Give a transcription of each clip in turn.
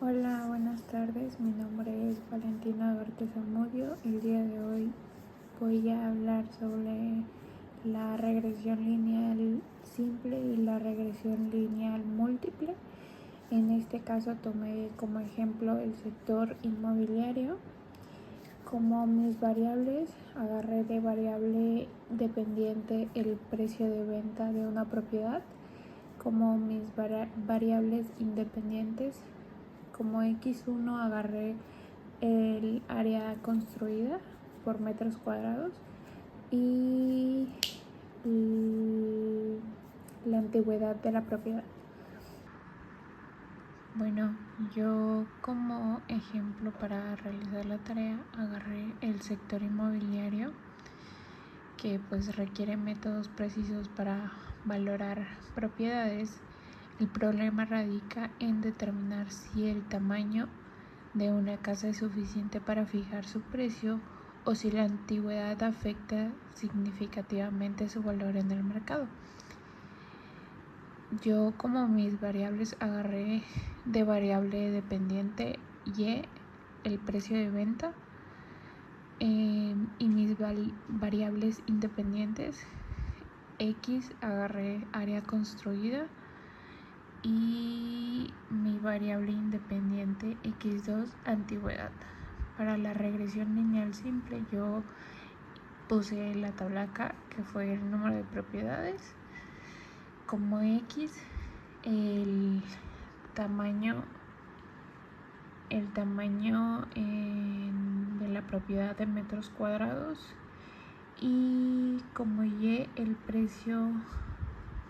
Hola, buenas tardes. Mi nombre es Valentina García Zamudio. El día de hoy voy a hablar sobre la regresión lineal simple y la regresión lineal múltiple. En este caso tomé como ejemplo el sector inmobiliario. Como mis variables, agarré de variable dependiente el precio de venta de una propiedad. Como mis variables independientes, como X1 agarré el área construida por metros cuadrados y la antigüedad de la propiedad. Bueno, yo como ejemplo para realizar la tarea agarré el sector inmobiliario, que pues requiere métodos precisos para valorar propiedades. El problema radica en determinar si el tamaño de una casa es suficiente para fijar su precio o si la antigüedad afecta significativamente su valor en el mercado. Yo como mis variables agarré de variable dependiente Y el precio de venta, y mis variables independientes X agarré área construida y mi variable independiente X2 antigüedad. Para la regresión lineal simple yo puse la tabla acá, que fue el número de propiedades, como X el tamaño de la propiedad en metros cuadrados y como Y el precio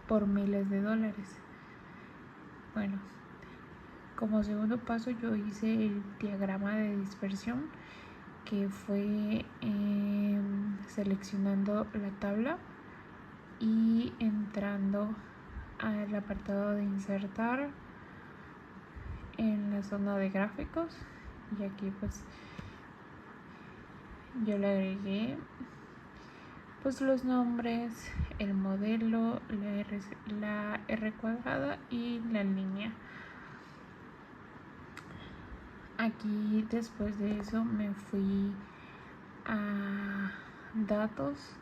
por miles de dólares. Bueno, como segundo paso yo hice el diagrama de dispersión, que fue seleccionando la tabla y entrando al apartado de insertar en la zona de gráficos, y aquí pues yo le agregué pues los nombres, el modelo, la R cuadrada y la línea. Aquí después de eso me fui a datos,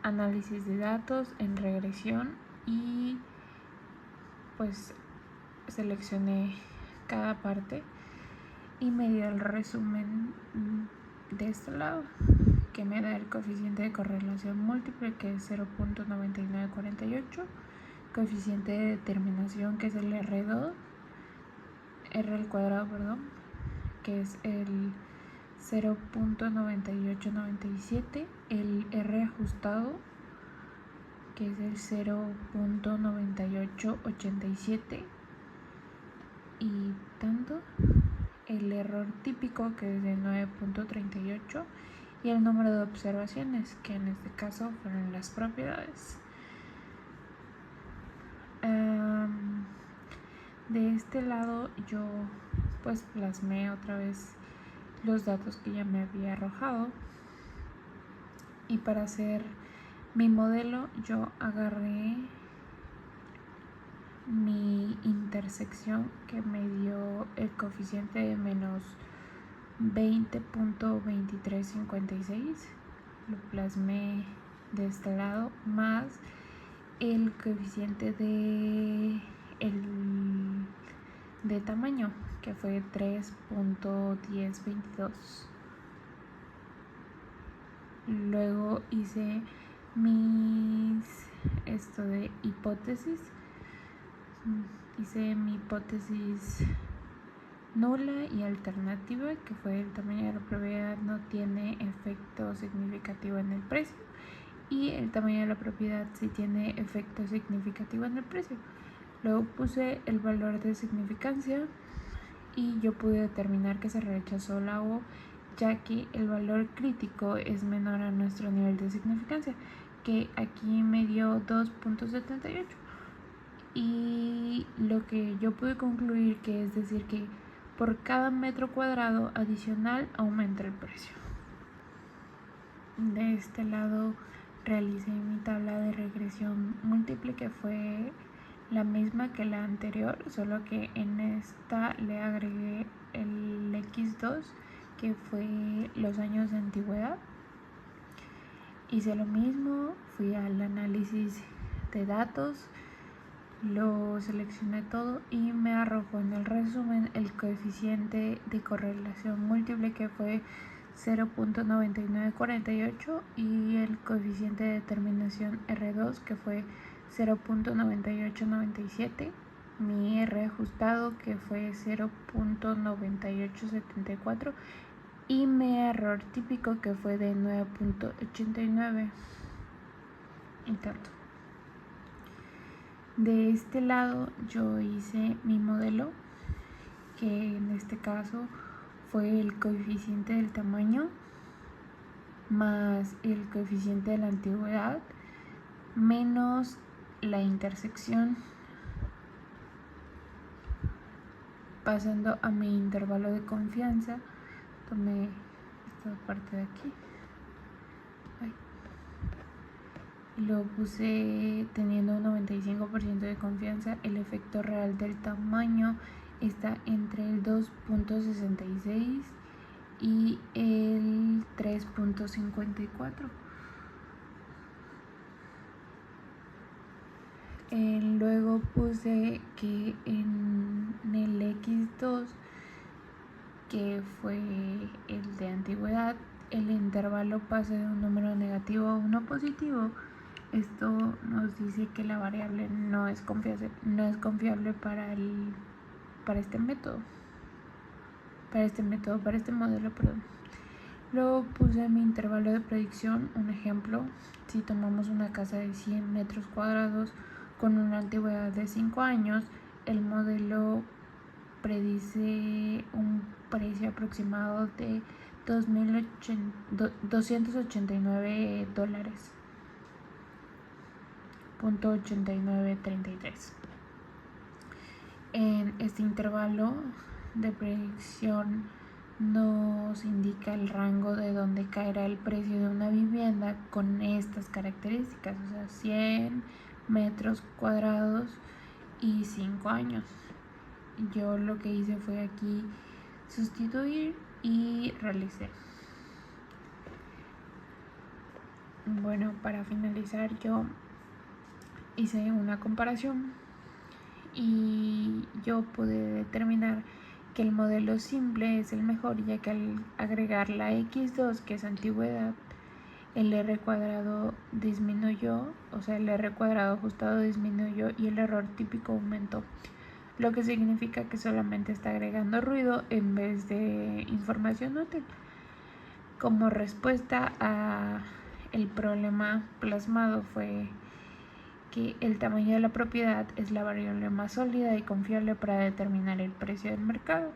análisis de datos en regresión, y pues seleccioné cada parte y me dio el resumen de este lado, que me da el coeficiente de correlación múltiple, que es 0.9948, coeficiente de determinación, que es el R al cuadrado, que es el 0.9897, el R ajustado, que es el 0.9887, y tanto el error típico, que es de 9.38, y el número de observaciones, que en este caso fueron las propiedades. De este lado yo pues plasmé otra vez los datos que ya me había arrojado, y para hacer mi modelo yo agarré mi intersección, que me dio el coeficiente de menos 20.2356, lo plasmé de este lado, más el coeficiente de tamaño, que fue 3.1022. Luego hice de hipótesis. Hice mi hipótesis nula y alternativa, que fue el tamaño de la propiedad no tiene efecto significativo en el precio, y el tamaño de la propiedad sí tiene efecto significativo en el precio. Luego puse el valor de significancia y yo pude determinar que se rechazó la O, ya que el valor crítico es menor a nuestro nivel de significancia, que aquí me dio 2.78. Y lo que yo pude concluir, que es decir que por cada metro cuadrado adicional aumenta el precio. De este lado realicé mi tabla de regresión múltiple, que fue la misma que la anterior, solo que en esta le agregué el X2, que fue los años de antigüedad. Hice lo mismo, fui al análisis de datos, lo seleccioné todo y me arrojó en el resumen el coeficiente de correlación múltiple, que fue 0.9948, y el coeficiente de determinación R2, que fue 0.9897, mi R ajustado, que fue 0.9874, y mi error típico, que fue de 9.89 y tanto. De este lado yo hice mi modelo, que en este caso fue el coeficiente del tamaño más el coeficiente de la antigüedad menos la intersección. Pasando a mi intervalo de confianza, tomé esta parte de aquí y lo puse teniendo un 95% de confianza. El efecto real del tamaño está entre el 2.66 y el 3.54. Luego puse que en el X2, que fue el de antigüedad, el intervalo pase de un número negativo a uno positivo. Esto nos dice que la variable no es confiable para este modelo. Luego puse mi intervalo de predicción. Un ejemplo: si tomamos una casa de 100 metros cuadrados con una antigüedad de 5 años, el modelo predice un precio aproximado de $289.8933. En este intervalo de predicción nos indica el rango de donde caerá el precio de una vivienda con estas características, o sea, 100 metros cuadrados y 5 años. Yo lo que hice fue aquí sustituir y realicé. Bueno, para finalizar, yo hice una comparación y yo pude determinar que el modelo simple es el mejor, ya que al agregar la X2, que es antigüedad, el R cuadrado disminuyó, o sea, el R cuadrado ajustado disminuyó y el error típico aumentó, lo que significa que solamente está agregando ruido en vez de información útil. Como respuesta a el problema plasmado fue que el tamaño de la propiedad es la variable más sólida y confiable para determinar el precio del mercado.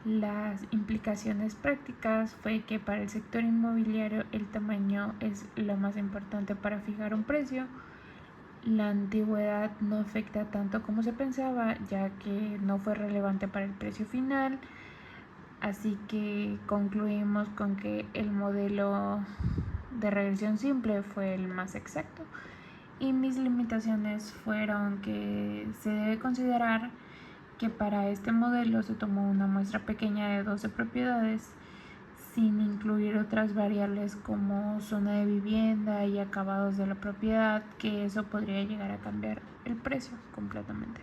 Las implicaciones prácticas fue que para el sector inmobiliario el tamaño es lo más importante para fijar un precio. La antigüedad no afecta tanto como se pensaba, ya que no fue relevante para el precio final. Así que concluimos con que el modelo de regresión simple fue el más exacto. Y mis limitaciones fueron que se debe considerar que para este modelo se tomó una muestra pequeña de 12 propiedades, sin incluir otras variables como zona de vivienda y acabados de la propiedad, que eso podría llegar a cambiar el precio completamente.